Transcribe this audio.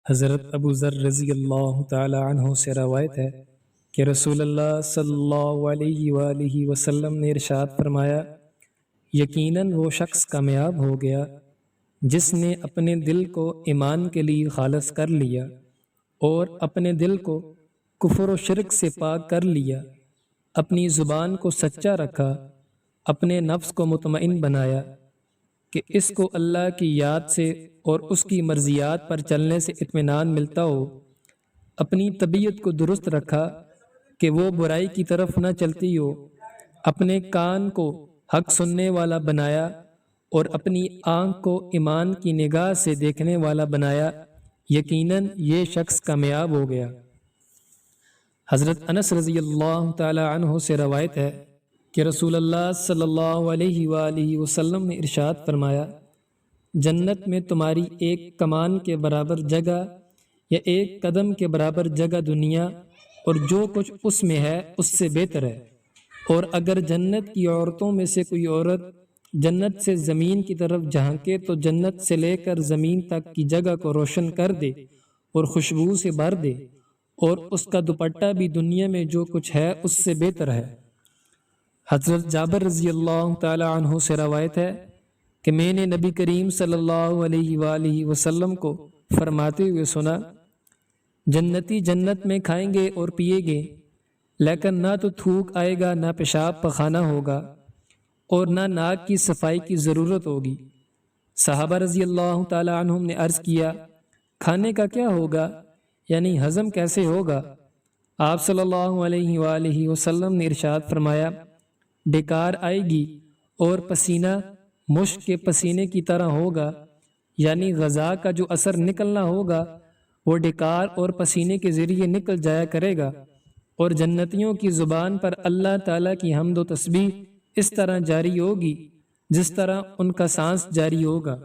حضرت ابو ذر رضی اللہ تعالی عنہ سے روایت ہے کہ رسول اللہ صلی اللہ علیہ وآلہ وسلم نے ارشاد فرمایا، یقیناً وہ شخص کامیاب ہو گیا جس نے اپنے دل کو ایمان کے لیے خالص کر لیا اور اپنے دل کو کفر و شرک سے پاک کر لیا، اپنی زبان کو سچا رکھا، اپنے نفس کو مطمئن بنایا کہ اس کو اللہ کی یاد سے اور اس کی مرضیات پر چلنے سے اطمینان ملتا ہو، اپنی طبیعت کو درست رکھا کہ وہ برائی کی طرف نہ چلتی ہو، اپنے کان کو حق سننے والا بنایا اور اپنی آنکھ کو ایمان کی نگاہ سے دیکھنے والا بنایا، یقیناً یہ شخص کامیاب ہو گیا۔ حضرت انس رضی اللہ تعالی عنہ سے روایت ہے کہ رسول اللہ صلی اللہ علیہ وآلہ وسلم نے ارشاد فرمایا، جنت میں تمہاری ایک کمان کے برابر جگہ یا ایک قدم کے برابر جگہ دنیا اور جو کچھ اس میں ہے اس سے بہتر ہے، اور اگر جنت کی عورتوں میں سے کوئی عورت جنت سے زمین کی طرف جھانکے تو جنت سے لے کر زمین تک کی جگہ کو روشن کر دے اور خوشبو سے بھر دے، اور اس کا دوپٹہ بھی دنیا میں جو کچھ ہے اس سے بہتر ہے۔ حضرت جابر رضی اللہ تعالی عنہ سے روایت ہے کہ میں نے نبی کریم صلی اللہ علیہ وآلہ وسلم کو فرماتے ہوئے سنا، جنتی جنت میں کھائیں گے اور پیئیں گے، لیکن نہ تو تھوک آئے گا، نہ پیشاب پخانہ ہوگا، اور نہ ناک کی صفائی کی ضرورت ہوگی۔ صحابہ رضی اللہ تعالی عنہم نے عرض کیا، کھانے کا کیا ہوگا، یعنی ہضم کیسے ہوگا؟ آپ صلی اللہ علیہ وآلہ وسلم نے ارشاد فرمایا، ڈکار آئے گی اور پسینہ مشک کے پسینے کی طرح ہوگا، یعنی غذا کا جو اثر نکلنا ہوگا وہ ڈکار اور پسینے کے ذریعے نکل جایا کرے گا، اور جنتیوں کی زبان پر اللہ تعالیٰ کی حمد و تسبیح اس طرح جاری ہوگی جس طرح ان کا سانس جاری ہوگا۔